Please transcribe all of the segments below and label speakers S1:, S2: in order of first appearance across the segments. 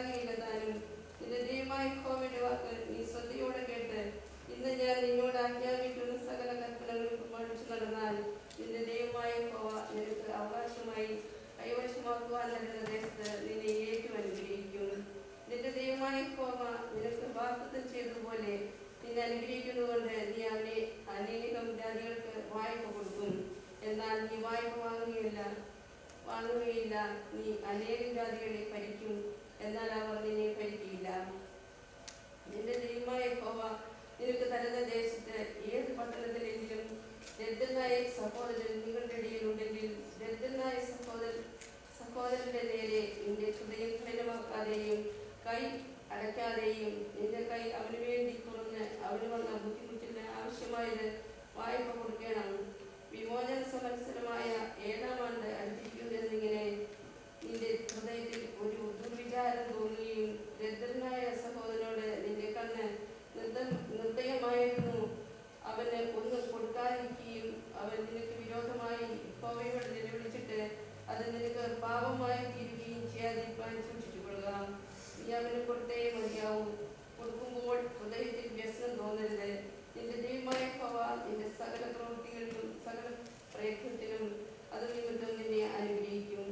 S1: ഉണ്ടാകുകയില്ല താനും. നിന്റെ ദൈവമായ യഹോവയുടെ വാക്ക് നീ ശ്രദ്ധയോടെ കേട്ട് ഇന്ന് ഞാൻ നിന്നോട് ആജ്ഞാപിക്കുന്ന സകല കൽപ്പനകൾക്ക് പഠിച്ചു നടന്നാൽ നിന്റെ ദൈവമായ യഹോവ നിനക്ക് അവകാശമായി കൈവശമാക്കുവാൻ നൽകുന്ന ദേശത്ത് നിന്നെ ഏറ്റവും അനുഗ്രഹിക്കും. നിന്റെ ദൈവമായ യഹോവ നിനക്ക് വാഗ്ദത്തം ചെയ്തതുപോലെ നിന്നെ അനുഗ്രഹിക്കുന്നതുകൊണ്ട് നീ അവനെ അനേകം ജാതികൾക്ക് വായ്പ കൊടുക്കും. എന്നാൽ നീ വായ്പ വാങ്ങുകയില്ല. നീ അനേകം ജാതികളെ ഭരിക്കും, എന്നാൽ അവർ നിന്നെ ഭരിക്കില്ല. നിന്റെ ദൈവമായ യഹോവ നിനക്ക് തരുന്ന ദേശത്ത് ഏത് പട്ടണത്തിലെങ്കിലും ദരിദ്രനായ സഹോദരൻ നിങ്ങളുടെ ഇടയിലുണ്ടെങ്കിൽ ദരിദ്രനായ സഹോദരന്റെ നേരെ നിന്റെ ഹൃദയം കഠിനമാക്കാതെയും കൈ അടയ്ക്കാതെയും നിന്റെ കൈ അവന് വേണ്ടി തുറന്ന് അവന് വന്ന ബുദ്ധിമുട്ടിന് ആവശ്യമായത് വായ്പ കൊടുക്കണം. വിമോചന സംവത്സരമായ 7-ാം ആണ്ട് അടുത്തിരിക്കുന്നെന്നിങ്ങനെ നിന്റെ ഹൃദയത്തിൽ ഒരു ദുർവിചാരം തോന്നുകയും ദരിദ്രനായ സഹോദരനോട് നിന്റെ കണ്ണ് നിർദ്ദയമായിരുന്നു അവന് ഒന്നും കൊടുക്കാതിരിക്കുകയും അവൻ നിനക്ക് വിരോധമായി യഹോവയോട് നിലവിളിച്ചിട്ട് അത് നിനക്ക് പാപമായി തീരുകയും ചെയ്യാതിരിക്കാൻ സൂക്ഷിച്ചുകൊള്ളുക. നീ അവന് കൊടുത്തേ മതിയാവും. കൊടുക്കുമ്പോൾ ഹൃദയത്തിൽ വ്യസനം തോന്നരുത്. നിന്റെ ദൈവമായ യഹോവ നിന്റെ സകല പ്രവൃത്തികളിലും സകല പ്രയത്നത്തിലും അത് നിമിത്തം നിന്നെ അനുഗ്രഹിക്കും.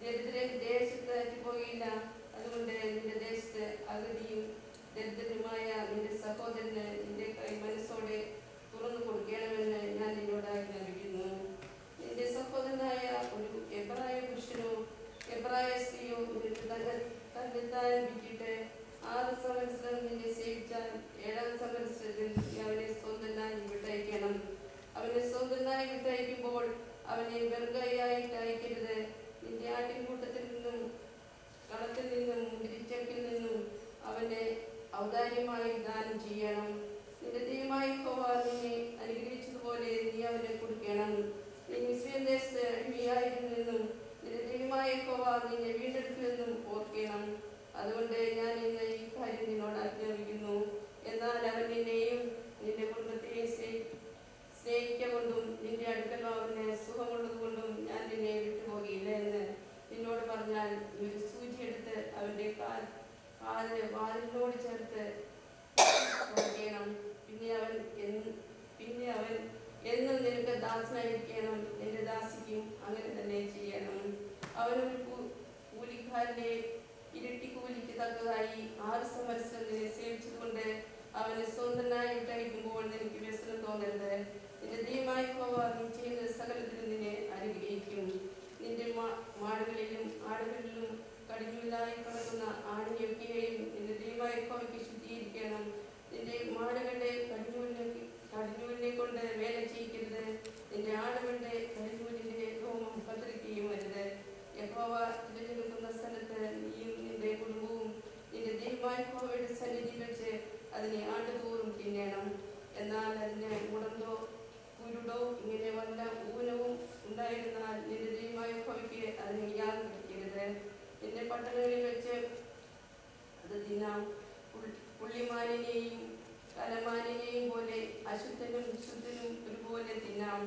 S1: ദരിദ്രൻ ദേശത്ത് അറ്റുപോയില്ല. അതുകൊണ്ട് നിന്റെ ദേശത്ത് അഗതിയും ദരിദ്രനുമായ നിന്റെ സഹോദരന് നിന്റെ കൈ മനസ്സോടെ തുറന്നു കൊടുക്കണമെന്ന് ഞാൻ നിന്നോട് ആജ്ഞാപിക്കുന്നു. നിന്റെ സഹോദരനായ ഒരു എബ്രായ പുരുഷനോ എബ്രായ സ്ത്രീയോ നിനക്ക് തന്നെത്താൻ വിറ്റിട്ട് 6 സംവത്സരം നിന്നെ സേവിച്ചാൽ 7-ാം സംവത്സരത്തിൽ അവനെ സ്വന്തനായി വിട്ടയക്കണം. അവനെ സ്വന്തനായി വിട്ടയക്കുമ്പോൾ അവനെ വെറുകൈയായിട്ട് അയക്കരുത്. നിന്റെ ആട്ടിൻകൂട്ടത്തിൽ നിന്നും കളത്തിൽ നിന്നും മുന്തിരിച്ചക്കിൽ നിന്നും അവനെ ഔദാര്യമായി ദാനം ചെയ്യണം. നിന്റെ ദൈവമായ യഹോവ നിന്നെ അനുഗ്രഹിച്ചതുപോലെ നീ അവനെ കൊടുക്കണം. നീ മിസ്രയീം ദേശത്ത് അടിമയായിരുന്നുവെന്നും നിന്റെ ദൈവമായ യഹോവ നിന്നെ വീണ്ടെടുത്തുവെന്നും ഓർക്കണം. അതുകൊണ്ട് ഞാൻ ഇന്ന് ഈ കാര്യം നിന്നോട് ആജ്ഞാപിക്കുന്നു. എന്നാൽ അവൻ നിന്നെയും നിന്റെ കുടുംബത്തെയും സ്നേഹിക്കൊണ്ടും നിന്റെ അടുക്കൽ അവന് സുഖമുള്ളതുകൊണ്ടും ഞാൻ നിന്നെ വിട്ടുപോകില്ല എന്ന് നിന്നോട് പറഞ്ഞാൽ നീ ഒരു സൂചി എടുത്ത് അവന്റെ വാലിനോട് ചേർത്ത് കൊടുക്കണം. പിന്നെ അവൻ എന്നും നിനക്ക് ദാസനായിരിക്കണം. നിന്റെ ദാസിക്കും അങ്ങനെ തന്നെ ചെയ്യണം. അവനൊരു കൂലിക്കാരനെ ഇരട്ടി കൂലിക്ക് തക്കതായി 6 സംവത്സരം നിന്നെ സേവിച്ചതുകൊണ്ട് അവന് സ്വന്തനായി വിട്ടയക്കുമ്പോൾ നിനക്ക് വ്യസനം തോന്നരുത്. നിന്റെ ദൈവമായ യഹോവ നീ ചെയ്യുന്ന സകലത്തിലും നിന്നെ അനുഗ്രഹിക്കും. നിന്റെ മാടുകളിലും ആടുകളിലും കടിഞ്ഞൂലായി കിടക്കുന്ന ആടിനെയൊക്കെയും നിന്റെ ദൈവമായ യഹോവയ്ക്ക് ശുദ്ധീകരിക്കണം. നിന്റെ മാടുകളുടെ കടിഞ്ഞൂലിനെ കൊണ്ട് വേല ചെയ്യിക്കരുത്. നിന്റെ ആടുകളുടെ കടിഞ്ഞൂലിന്റെ രോമം കത്തിരിക്കുകയും വരുത്. യഹോവ തിരഞ്ഞെടുക്കുന്ന സ്ഥലത്ത് നീയും നിന്റെ കുടുംബവും നിന്റെ ദൈവമായ യഹോവയുടെ സന്നിധിയിൽ വെച്ച് അതിനെ ആണ്ടുതോറും തിന്നണം. എന്നാൽ അതിന് മുടന്തോ കുരുടോ ഇങ്ങനെ വല്ല ഊനവും ഉണ്ടായിരുന്നാൽ നിന്റെ ദൈവമായ യഹോവയ്ക്ക് അതിന് യാഗം കഴിക്കരുത്. നിന്റെ പട്ടണങ്ങളിൽ വെച്ച് അത് തിന്നാം. പുള്ളിമാനിനെയും കലമാനിനെയും പോലെ അശുദ്ധനും ശുദ്ധനും ഒരുപോലെ തിന്നാം.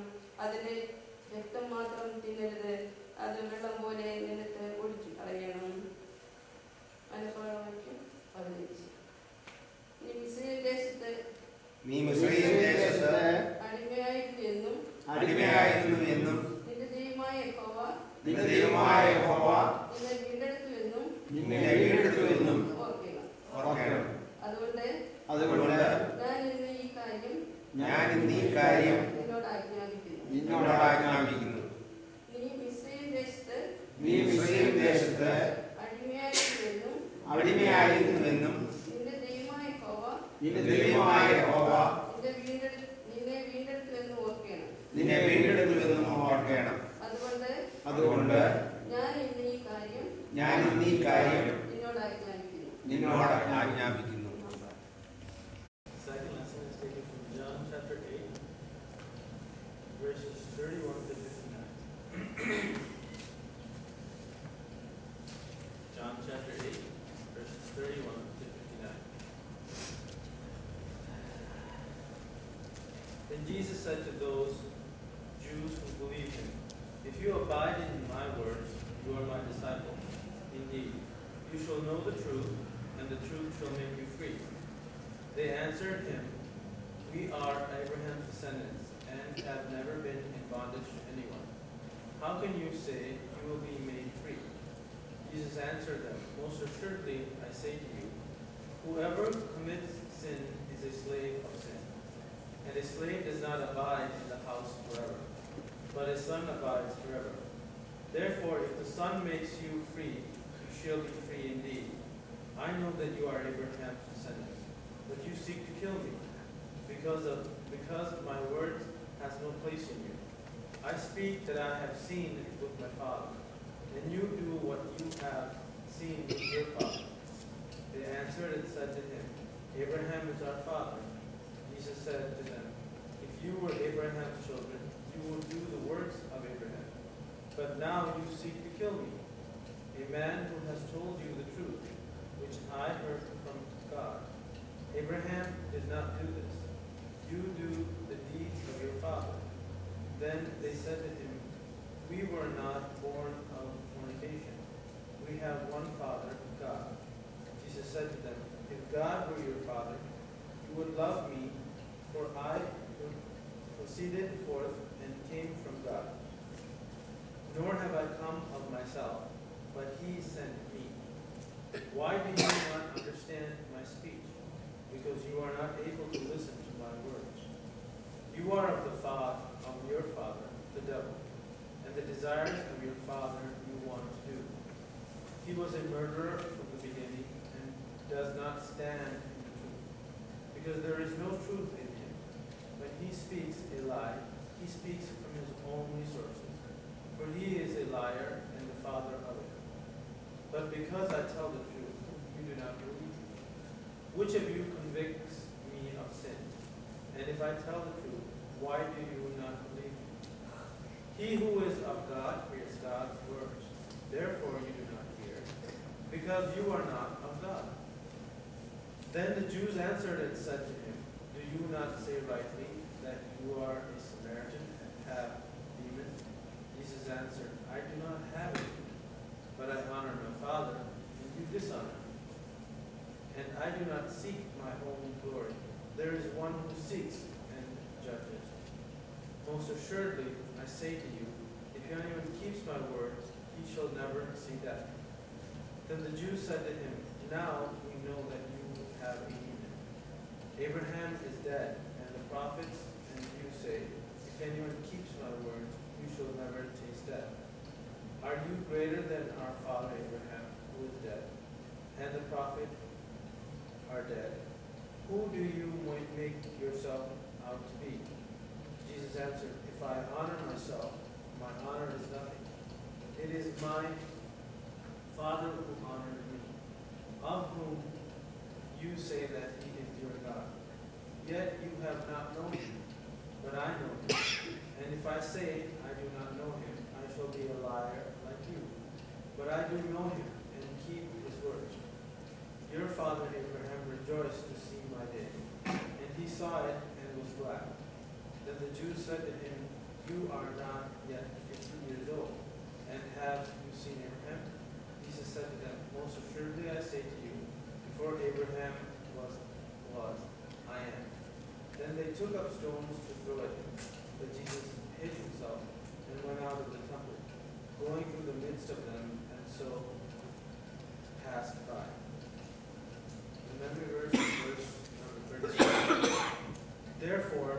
S1: അതിന്റെ രക്തം മാത്രം തിന്നരുത്. അത് വെള്ളം പോലെ നിലത്ത് ഒഴിച്ചു കളയണം. മനഃപ്പാഠവാക്യം 15. നീ മിസ്രയീം ദേശത്ത് അടിമയായിരുന്നു എന്നും നിന്റെ ദൈവമായ യഹോവ നിന്നെ വീണ്ടെടുത്തുവെന്നും ഓർക്കണം. അതുകൊണ്ട് ഞാൻ ഇന്ന് ഈ കാര്യം നിന്നോട് ആജ്ഞാപിക്കുന്നു. നീ മിസ്രയീം ദേശത്ത് അടിമയായിരുന്നുവെന്നും നിന്റെ ദൈവമായ യഹോവ നിന്നെ വീണ്ടെടുത്തുവെന്നും ഓർക്കണം. അതുകൊണ്ട് ഞാൻ ഇന്ന് ഈ കാര്യം നിന്നോട് ആജ്ഞാപിക്കുന്നു.
S2: Second lesson is taken from John chapter 8, verses 31 to 59. John chapter 8, verses 31 to 59. Then Jesus said to those Jews who believed him, "If you abide in my words, you are my disciples, indeed, You shall know the truth, and the truth shall make you free. They answered him, We are Abraham's descendants, and have never been in bondage to anyone. How can you say you will be made free? Jesus answered them, Most assuredly I say to you, whoever commits sin is a slave of sin. And a slave does not abide in the house forever, but a son abides forever. Therefore, if the Son makes you free, you shall be free indeed. I know that you are Abraham's descendants, but you seek to kill me, because my word has no place in you. I speak that I have seen with my Father, and you do what you have seen with your father. They answered and said to him, Abraham is our father. Jesus said to them, If you were Abraham's children, you would do the works of Abraham. But now you seek to kill me, a man who has told you the truth, which I heard from God. Abraham did not do this. You do the deeds of your father. Then they said to him, We were not born of fornication. We have one Father, God. Jesus said to them, If God were your Father, you would love me, for I proceeded forth and came from God. Nor have I come of myself, but he sent me. Why do you not understand my speech? Because you are not able to listen to my words. You are of the father of your father, the devil, and the desires of your father you want to do. He was a murderer from the beginning and does not stand in the truth, because there is no truth in him. When he speaks a lie, he speaks from his own resources, for he is a liar and the father of it. But because I tell the truth, you do not believe me. Which of you convicts me of sin? And if I tell the truth, why do you not believe me? He who is of God hears God's words. Therefore you do not hear, because you are not of God. Then the Jews answered and said to him, Do you not say rightly that you are a Samaritan and have demons? Jesus answered, I do not have a demon, but I honor my Father, and you dishonor me. And I do not seek my own glory. There is one who seeks and judges. Most assuredly, I say to you, if anyone keeps my words, he shall never see death. Then the Jews said to him, Now we know that you have a demon. Abraham is dead, and the prophets, and you say, If anyone keeps my words, you shall never taste death. Are you greater than our father Abraham, who is dead, and the prophets are dead? Who do you make yourself out to be? Jesus answered, If I honor myself, my honor is nothing. It is my Father who honored me, of whom you say that he is your God. Yet you have not known him, but I know him. And if I say I do not know him, I shall be a liar like you. But I do know him and keep his words. Your father Abraham rejoiced to see my day, and he saw it and was glad. Then the Jews said to him, You are not yet 50 years old, and have you seen Abraham? Jesus said to them, Most assuredly I say to you, before Abraham was, I am. Then they took up stones to throw at him, but Jesus hid himself and went out of the temple, going through the midst of them, and so passed by. The memory verse is verse number 36. Therefore,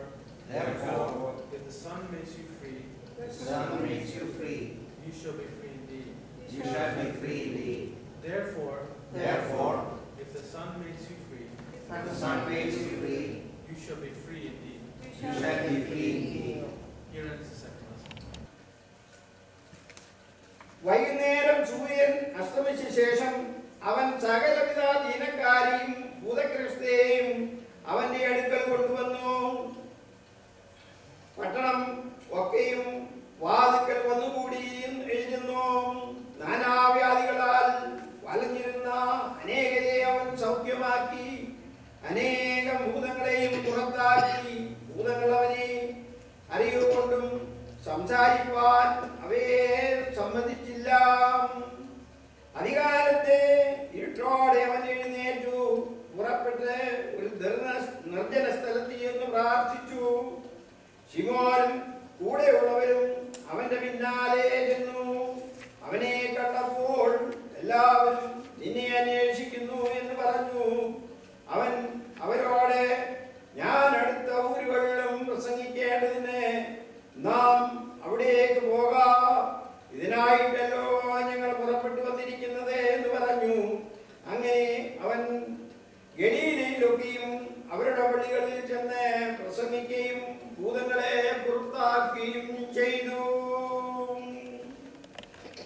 S2: if the Son makes you free, you shall be free indeed. Therefore, if the Son makes you free, you shall be free indeed. Here ends the second lesson.
S3: വൈകുന്നേരം സൂര്യൻ അസ്തമിച്ച ശേഷം അവൻ സകലവിധ ദീനക്കാരെയും ഭൂതഗ്രസ്തയെയും അവന്റെ അടുക്കൽ കൊണ്ടുവന്നു. പട്ടണം ഒക്കെയും വാതിക്കൽ വന്നുകൂടി എഴുതുന്നു. നാനാവ്യാധികളാൽ വലഞ്ഞിരുന്ന അനേകരെ അവൻ സൗഖ്യമാക്കി, അനേകം ഭൂതങ്ങളെയും പുറത്താക്കി. ഭൂതങ്ങൾ അവനെ അറിയുകൊണ്ടും സംസാരിപ്പാൻ അവയെ സമ്മതിച്ചില്ല. അധികാരത്തെ ശിമോനും കൂടെയുള്ളവരും അവന്റെ പിന്നാലെ ചെന്നു. അവനെ കണ്ടപ്പോൾ എല്ലാവരും നിന്നെ അന്വേഷിക്കുന്നു എന്ന് പറഞ്ഞു. അവൻ അവരോട്, ഞാൻ അടുത്ത ഊരുകളിലും പ്രസംഗിക്കേണ്ടതിന് നാം അവിടേക്ക് പോകാം, ഇതിനായിട്ടല്ലോ ഞങ്ങൾ പുറപ്പെട്ടു വന്നിരിക്കുന്നത് എന്ന് പറഞ്ഞു. അങ്ങനെ അവൻ ഗലീലയിലൊക്കെയും അവരുടെ പള്ളികളിൽ